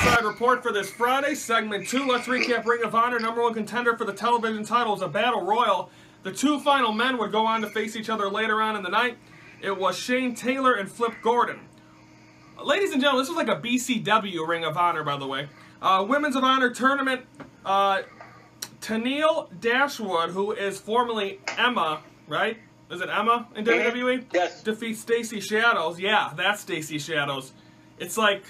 Ringside Report for this Friday, segment 2. Let's recap Ring of Honor. Number 1 contender for the television title is a battle royal. The 2 final men would go on to face each other later on in the night. It was Shane Taylor and Flip Gordon. Ladies and gentlemen, this was like a BCW Ring of Honor, by the way. Women's of Honor tournament. Tennille Dashwood, who is formerly Emma, right? Is it Emma in WWE? Yes. Defeats Stacey Shadows. Yeah, that's Stacey Shadows. It's like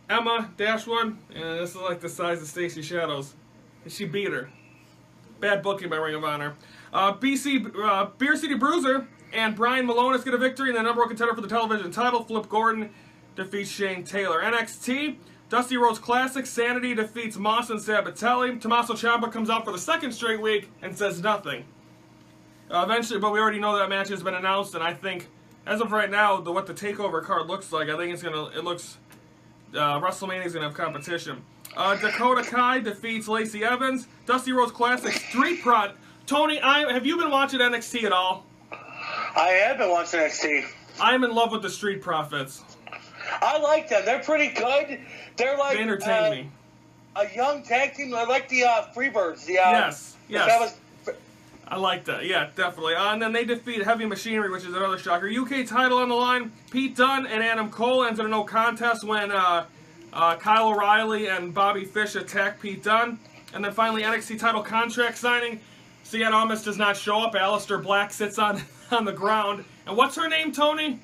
Emma Dashwood, and this is like the size of Stacey Shadows. And she beat her. Bad booking by Ring of Honor. Beer City Bruiser and Brian Malonis get a victory, and the number 1 contender for the television title, Flip Gordon, defeats Shane Taylor. NXT, Dusty Rhodes Classic, Sanity defeats Moss and Sabatelli. Tommaso Ciampa comes out for the 2nd straight week and says nothing. Eventually, but we already know that match has been announced, and I think, as of right now, what the TakeOver card looks like, I think WrestleMania is gonna have competition. Dakota Kai defeats Lacey Evans. Dusty Rhodes Classic Street Prod. Tony, have you been watching NXT at all? I have been watching NXT. I'm in love with the Street Profits. I like them. They're pretty good. They're like They entertain me. A young tag team. I like the Freebirds. Yes. I like that. Yeah, definitely. And then they defeat Heavy Machinery, which is another shocker. UK title on the line. Pete Dunne and Adam Cole ends in a no contest when Kyle O'Reilly and Bobby Fish attack Pete Dunne. And then finally, NXT title contract signing. Cien Almas does not show up. Aleister Black sits on the ground. And what's her name, Tony?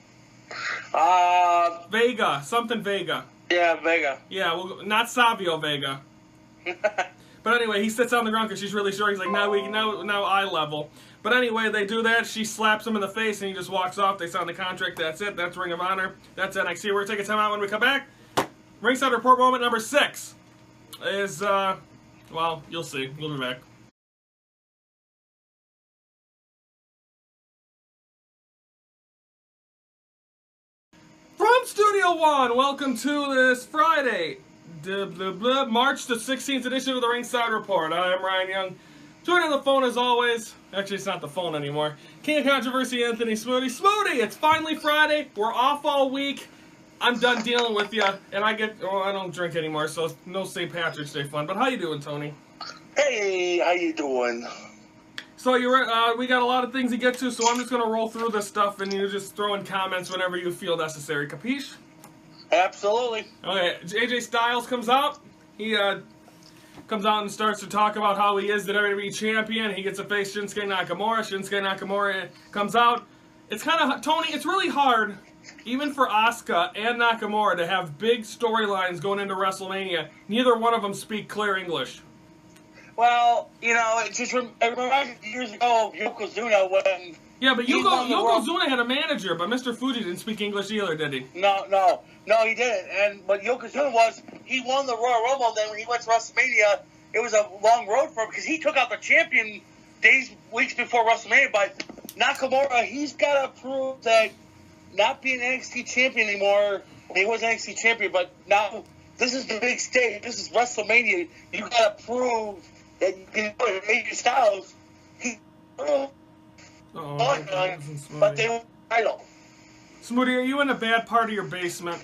Vega. Something Vega. Yeah, Vega. Yeah, well, not Savio Vega. But anyway, he sits on the ground because she's really short. He's like, now eye level. But anyway, they do that. She slaps him in the face, and he just walks off. They sign the contract. That's it. That's Ring of Honor. That's NXT. We're going to take a time out when we come back. Ringside Report moment number 6 is, well, you'll see. We'll be back. From Studio One, welcome to this Friday, March the 16th edition of the Ringside Report. I am Ryan Young. Joining on the phone as always, actually it's not the phone anymore, King of Controversy, Anthony Smoody. Smoody, it's finally Friday. We're off all week. I'm done dealing with you, and I don't drink anymore, so no St. Patrick's Day fun. But how you doing, Tony? Hey, how you doing? So we got a lot of things to get to, so I'm just going to roll through this stuff, and you just throw in comments whenever you feel necessary. Capiche? Absolutely. Okay, AJ Styles comes out. He comes out and starts to talk about how he is the WWE champion. He gets to face Shinsuke Nakamura. Shinsuke Nakamura comes out. It's kind of, Tony, it's really hard, even for Asuka and Nakamura, to have big storylines going into WrestleMania. Neither one of them speak clear English. Well, you know, it reminds me years ago of Yokozuna when... Yeah, but Yokozuna had a manager, but Mr. Fuji didn't speak English either, did he? No, he didn't. But Yokozuna he won the Royal Rumble. Then when he went to WrestleMania, it was a long road for him because he took out the champion weeks before WrestleMania. But Nakamura, he's got to prove that not being NXT champion anymore. He was NXT champion, but now this is the big stage. This is WrestleMania. You got to prove that you can do it. AJ Styles, he proved. But they were title. Smoody, are you in a bad part of your basement?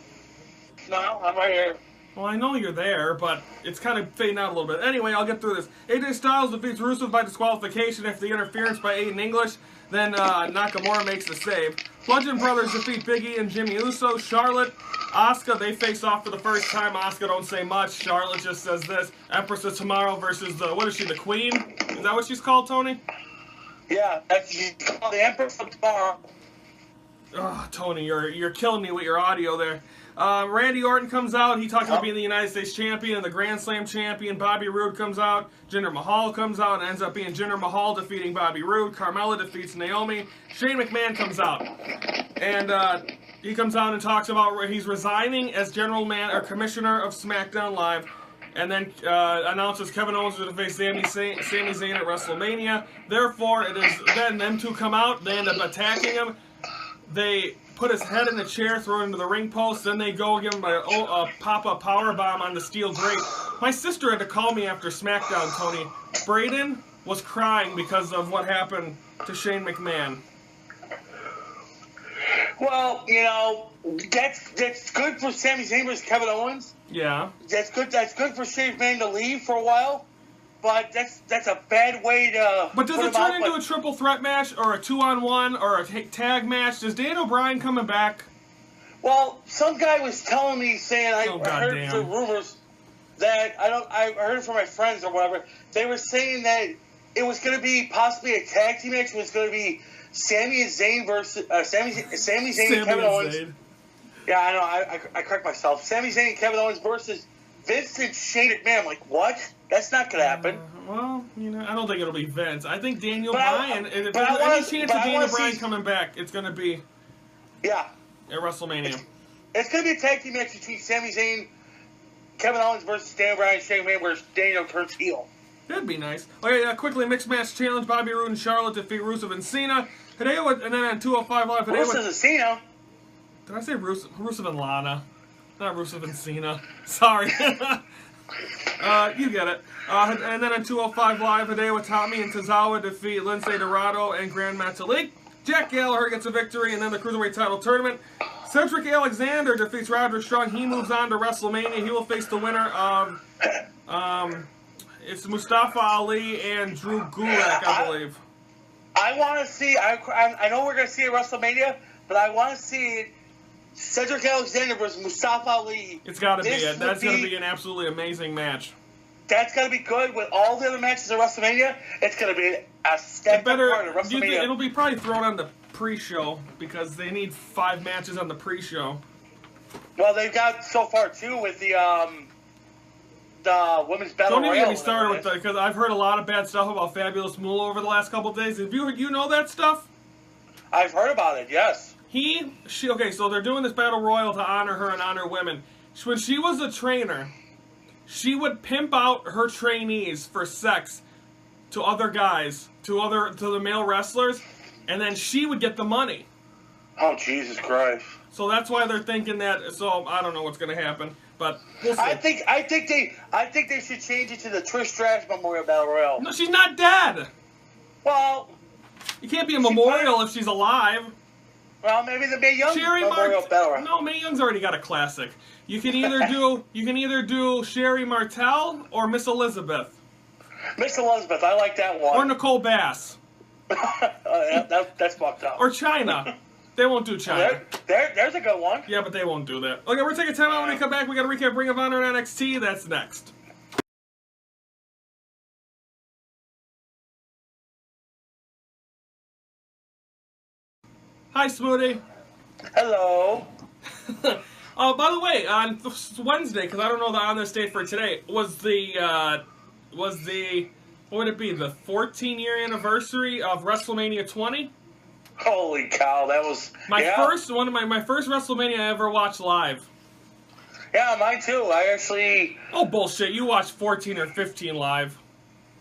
No, I'm right here. Well, I know you're there, but it's kind of fading out a little bit. Anyway, I'll get through this. AJ Styles defeats Rusev by disqualification after the interference by Aiden English. Then Nakamura makes the save. Bludgeon Brothers defeat Big E and Jimmy Uso. Charlotte, Asuka, they face off for the first time. Asuka don't say much. Charlotte just says this. Empress of Tomorrow versus the Queen? Is that what she's called, Tony? Yeah, she's called the Empress of Tomorrow. Oh, Tony, you're killing me with your audio there. Randy Orton comes out. He talks about being the United States champion and the Grand Slam champion. Bobby Roode comes out. Jinder Mahal comes out and ends up being Jinder Mahal defeating Bobby Roode. Carmella defeats Naomi. Shane McMahon comes out. And he comes out and talks about where he's resigning as commissioner of Smackdown Live. And then announces Kevin Owens is going to face Sami Zayn at WrestleMania. Therefore, it is then them two come out. They end up attacking him. They put his head in a chair, throw it into the ring post. Then they go give him a pop-up powerbomb on the steel grate. My sister had to call me after SmackDown, Tony. Braden was crying because of what happened to Shane McMahon. Well, that's good for Sami Zayn versus Kevin Owens. Yeah. That's good. That's good for Shane McMahon to leave for a while. But that's a bad way to. But does it turn into a triple threat match or a 2-on-1 or a tag match? Does Dan O'Brien coming back? Well, some guy was telling me saying I heard the rumors that I heard it from my friends or whatever. They were saying that it was going to be possibly a tag team match. It was going to be Sami Zayn versus Sami Zayn and Kevin Owens. Yeah, I know. I correct myself. Sami Zayn and Kevin Owens versus Vince and Shane McMahon. I'm like, what? That's not going to happen. Well, I don't think it'll be Vince. I think Daniel Bryan. And if there's any chance of Daniel Bryan coming back, it's going to be at WrestleMania. It's going to be a tag team match between Sami Zayn, Kevin Owens versus Daniel Bryan and Shane McMahon, where Daniel turns heel. That'd be nice. Okay, quickly, mixed match challenge. Bobby Roode and Charlotte defeat Rusev and Cena. Hideo, and then on 205 Live, Hideo. Rusev and Cena? Did I say Rusev and Lana? Not Rusev and Cena. Sorry. You get it. And then on 205 Live, Hideo Itami and Tozawa defeat Lince Dorado and Grand Metalik. Jack Gallagher gets a victory, and then the Cruiserweight title tournament. Cedric Alexander defeats Roderick Strong. He moves on to WrestleMania. He will face the winner of, it's Mustafa Ali and Drew Gulak, I believe. I want to see, I know we're going to see it at WrestleMania, but I want to see Cedric Alexander versus Mustafa Ali. It's got to be it. That's going to be an absolutely amazing match. That's going to be good with all the other matches at WrestleMania. It's going to be a step part of WrestleMania. It'll be probably thrown on the pre-show because they need 5 matches on the pre-show. Well, they've got so far, too, with the women's battle royale. Don't even get me started with that, because I've heard a lot of bad stuff about Fabulous Moolah over the last couple of days. Have you know that stuff? I've heard about it, yes. Okay, so they're doing this battle royal to honor her and honor women. When she was a trainer, she would pimp out her trainees for sex to other guys, to the male wrestlers, and then she would get the money. Oh, Jesus Christ. So that's why they're thinking that. So I don't know what's going to happen, but we'll see. I think they should change it to the Trish Stratus Memorial Battle Royal. No, she's not dead. Well, it can't be a memorial if she's alive. Well, maybe the Mae Young Memorial Battle Royal. No, Mae Young's already got a classic. You can either do Sherry Martel or Miss Elizabeth. Miss Elizabeth, I like that one. Or Nicole Bass. That's fucked up. Or China. They won't do China. There's a good one. Yeah, but they won't do that. Okay, we're taking time out. When we come back, we got to recap Ring of Honor and NXT. That's next. Hi, Smoothie. Hello. By the way, on Wednesday, because I don't know the on this date for today, was the what would it be? The 14-year anniversary of WrestleMania 20. Holy cow, that was my first WrestleMania I ever watched live. Yeah, mine too. I actually. Oh bullshit! You watched 14 or 15 live.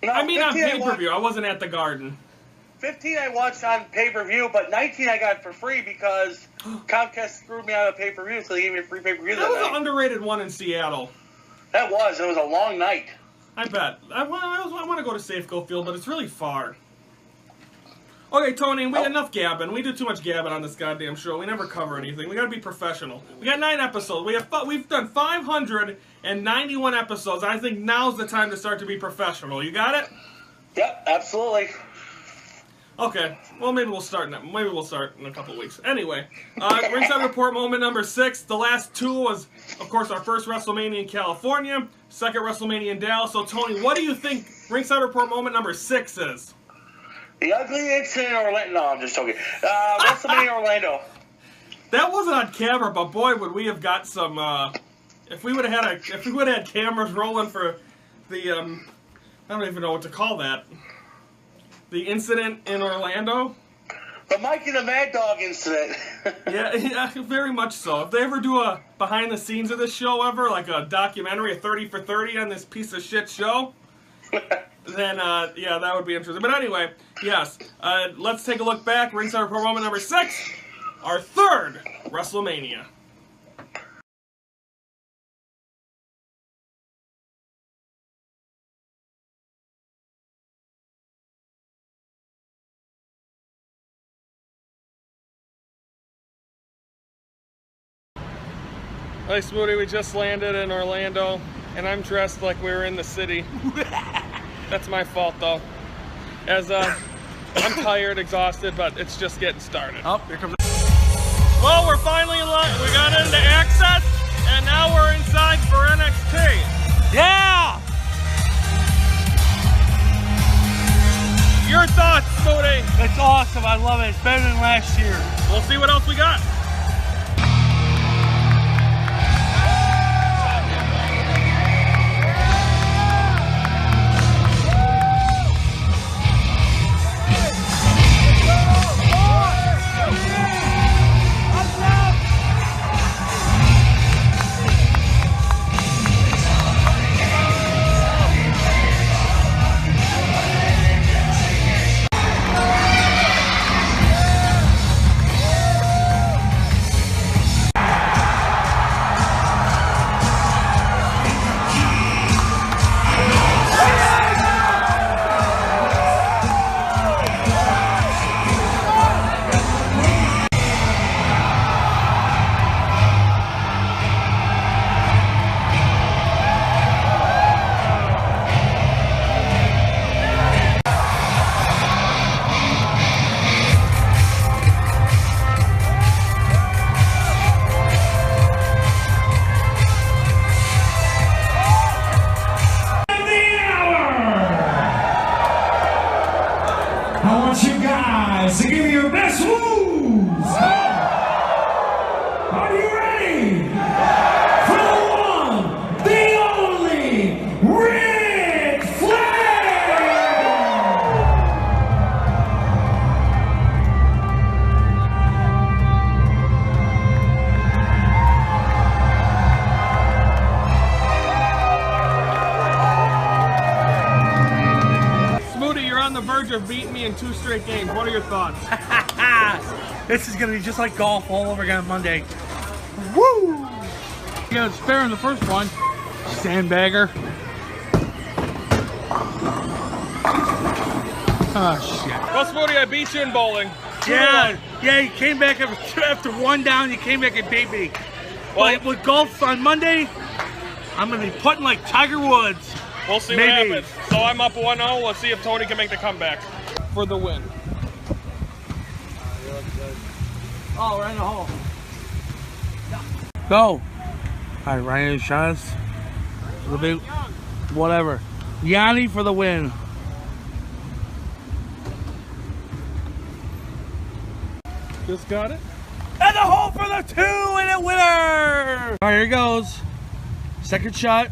No, I mean on pay-per-view. I wasn't at the Garden. 15 I watched on pay-per-view, but 19 I got for free because Comcast screwed me out of pay-per-view, so they gave me a free pay-per-view that was an underrated one in Seattle. It was a long night. I bet. I want to go to Safeco Field, but it's really far. Okay, Tony, we got enough gabbing. We do too much gabbing on this goddamn show. We never cover anything. We gotta be professional. We got 9 episodes. We've done 591 episodes. I think now's the time to start to be professional. You got it? Yep, absolutely. Okay, well maybe we'll start in a couple weeks. Anyway, Ringside Report moment number 6. The last 2 was, of course, our first WrestleMania in California, second WrestleMania in Dallas. So Tony, what do you think Ringside Report moment number 6 is? The ugly incident in Orlando. No, I'm just joking. WrestleMania Orlando. That wasn't on camera, but boy, would we have got some. If we would have had cameras rolling for the I don't even know what to call that. The incident in Orlando? The Mikey the Mad Dog incident. yeah, very much so. If they ever do a behind the scenes of this show ever, like a documentary, a 30 for 30 on this piece of shit show, then, yeah, that would be interesting. But anyway, yes, let's take a look back. Ringside Report moment number 6, our third WrestleMania. Hey, Smoothie, we just landed in Orlando, and I'm dressed like we were in the city. That's my fault, though. As I'm tired, exhausted, but it's just getting started. Oh, here comes. Well, we're finally in line. We got into Access, and now we're inside for NXT. Yeah! Your thoughts, Smoothie? It's awesome. I love it. It's better than last year. We'll see what else we got. I want you guys to give me your best moves. Are you ready? For the one, the only, Ric Flair! Smoothie, you're on the verge of beating me in 2 straight games. What are your thoughts? This is gonna be just like golf all over again on Monday. Woo! You got a spare in the first one. Sandbagger. Oh shit. Well, Smoothie, I beat you in bowling. Yeah, you came back after 1 down. You came back and beat me. Well, But with golf on Monday, I'm gonna be putting like Tiger Woods. we'll see Maybe. what happens. So I'm up 1-0. Let's see if Tony can make the comeback for the win. Oh, right in the hole. Go. All right, Ryan shots. The big, whatever. Yanni for the win. Just got it. And the hole for the 2 and a winner. All right, here goes. Second shot.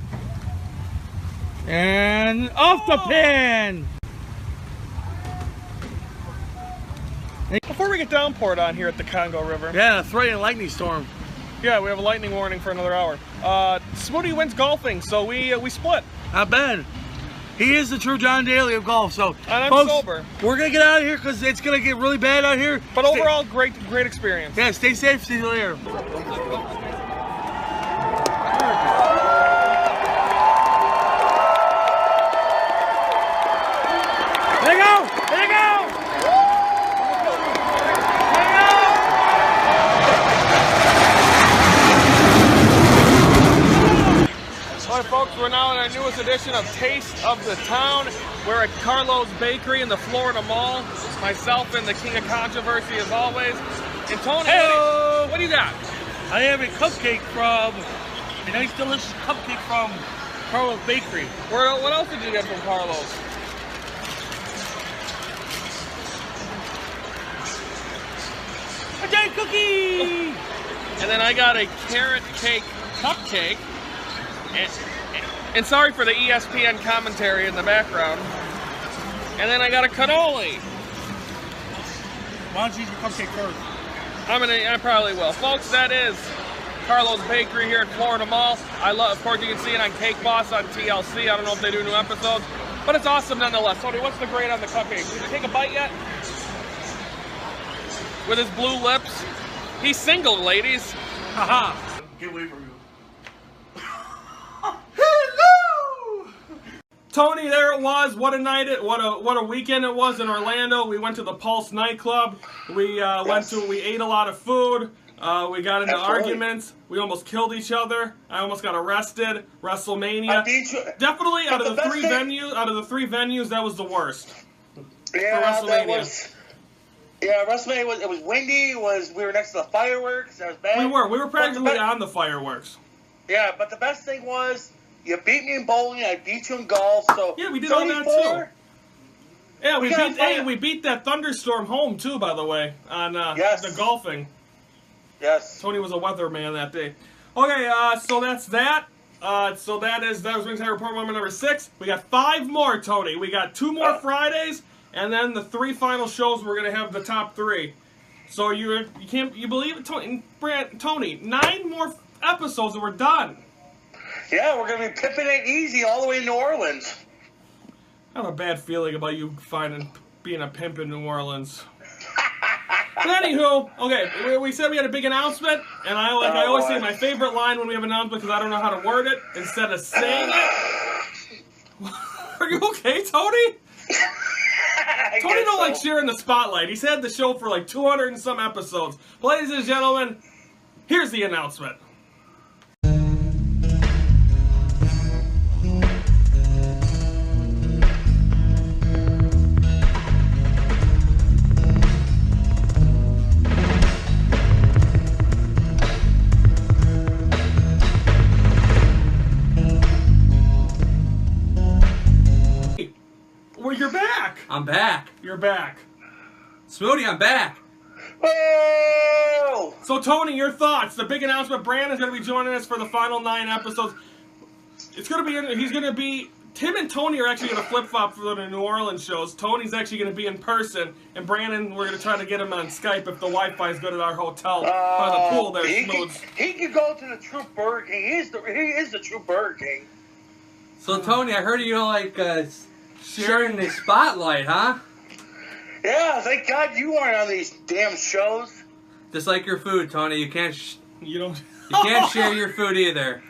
And off the pin. Before we get downpoured on here at the Congo River. Yeah, threatening lightning storm. Yeah, we have a lightning warning for another hour. Smoothie wins golfing, so we split. Not bad. He is the true John Daly of golf. So, And I'm folks, sober. we're gonna get out of here because it's gonna get really bad out here. But Stay- overall, great experience. yeah, stay safe. See you later. There you go! There you go! Alright folks, we're now in our newest edition of Taste of the Town. We're at Carlo's Bakery in the Florida Mall. Myself and the King of Controversy as always. And Tony, Hello. what do you got? I have a cupcake from, a nice delicious cupcake from Carlo's Bakery. What else did you get from Carlo's? A giant cookie! And then I got a carrot cake cupcake. And sorry for the ESPN commentary in the background. And then I got a cannoli. Why don't you eat your cupcake first? I probably will. Folks, that is Carlo's Bakery here at Florida Mall. Of course, you can see it on Cake Boss on TLC. I don't know if they do new episodes, but it's awesome nonetheless. Tony, what's the grade on the cupcake? Did you take a bite yet? With his blue lips. He's single, ladies. Haha. Get away from you. Tony, there it was. What a night! What a weekend it was in Orlando. We went to the Pulse nightclub. We ate a lot of food. We got into Absolutely. arguments. We almost killed each other. I almost got arrested. WrestleMania. Definitely out of the three venues, that was the worst. Yeah, for that WrestleMania. was. Yeah, WrestleMania we were windy. We were next to the fireworks. That was bad. We were practically on the fireworks. Yeah, but the best thing was you beat me in bowling. I beat you in golf. So Yeah, we did all that too. Yeah, we we beat that thunderstorm home too, by the way, on Yes. the golfing. Yes. Tony was a weatherman that day. Okay, so that's that. That was Ringside Report number 6. We got 5 more, Tony. We got 2 more Fridays, and then the 3 final shows. We're gonna have the top 3. So you believe it, Tony? 9 more episodes and we're done. Yeah, we're gonna be pimping it easy all the way to New Orleans. I have a bad feeling about you being a pimp in New Orleans. But anywho, okay, we said we had a big announcement, and I always say my favorite line when we have an announcement because I don't know how to word it instead of saying it. Are you okay, Tony? Tony don't like sharing the spotlight. He's had the show for like 200 and some episodes. Ladies and gentlemen, here's the announcement. Well, you're back. I'm back. You're back. Smoothie, I'm back. Whoa! So, Tony, your thoughts? The big announcement. Brandon's going to be joining us for the final 9 episodes. It's going to be. Tim and Tony are actually going to flip-flop for the New Orleans shows. Tony's actually going to be in person, and Brandon, we're going to try to get him on Skype if the Wi-Fi is good at our hotel by the pool there, Smooths. He could go to the true Burger King. He is the true Burger King. So, Tony, I heard you don't like sharing the spotlight, huh? Yeah, thank God you weren't on these damn shows. Just like your food, Tony. You can't You can't share your food either.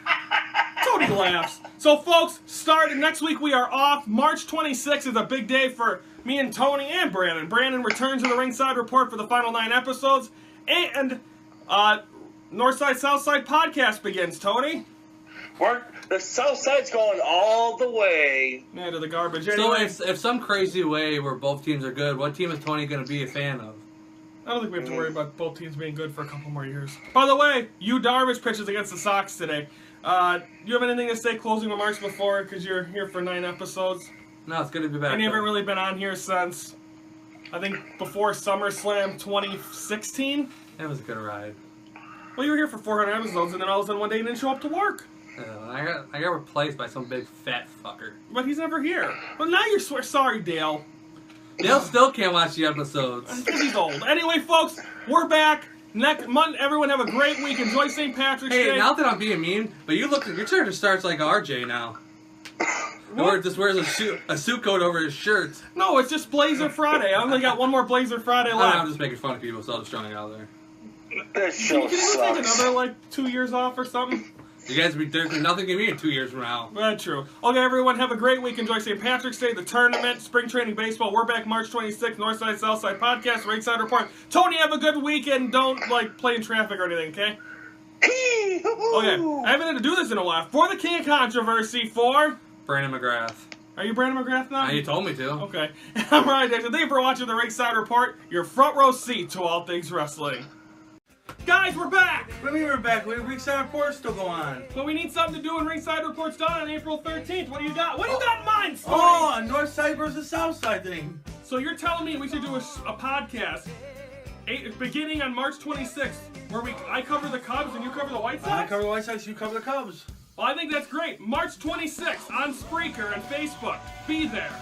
Tony laughs. So, folks, starting next week, we are off. March 26th is a big day for me and Tony and Brandon. Brandon returns to the Ringside Report for the final 9 episodes, and Northside Southside podcast begins. Tony, The South Side's going all the way. yeah, to the garbage. So, Anyway, if some crazy way where both teams are good, what team is Tony going to be a fan of? I don't think we have to worry about both teams being good for a couple more years. By the way, Darvish pitches against the Sox today. Do you have anything to say closing remarks before? Because you're here for 9 episodes. No, it's good to be back. And you haven't really been on here since, I think, before SummerSlam 2016. That was a good ride. Well, you were here for 400 episodes, and then all of a sudden one day you didn't show up to work. I got replaced by some big fat fucker. But he's never here. Well, now you're sorry, Dale. Dale still can't watch the episodes. Because he's old. Anyway, folks, we're back. Next month, everyone have a great week. Enjoy St. Patrick's Day. Hey, not that I'm being mean, but your character starts like RJ now. Or just wears a suit coat over his shirt. No, it's just Blazer Friday. I only got one more Blazer Friday left. I'm just making fun of people, so I'll just throw it out there. This show Can you take sucks. another, 2 years off or something? You guys, there's nothing to me in 2 years from now. That's true. Okay, everyone, have a great week. Enjoy St. Patrick's Day, the tournament, spring training baseball. We're back March 26th, Northside, Southside podcast, Ringside Report. Tony, have a good weekend. Don't, play in traffic or anything, okay? Okay, I haven't had to do this in a while. For the King of Controversy, for... Brandon McGrath. Are you Brandon McGrath now? You told me to. Okay. I'm Ryan Dixon. Thank you for watching the Ringside Report, your front row seat to all things wrestling. Guys, we're back! What do you mean we're back? Ringside Report still go on. But we need something to do when Ringside Report's done on April 13th. What do you got? What do you got in mind, Stoney? Oh, a North Side versus South Side thing. So you're telling me we should do a podcast beginning on March 26th where I cover the Cubs and you cover the White Sox? I cover the White Sox, you cover the Cubs. Well, I think that's great. March 26th on Spreaker and Facebook. Be there.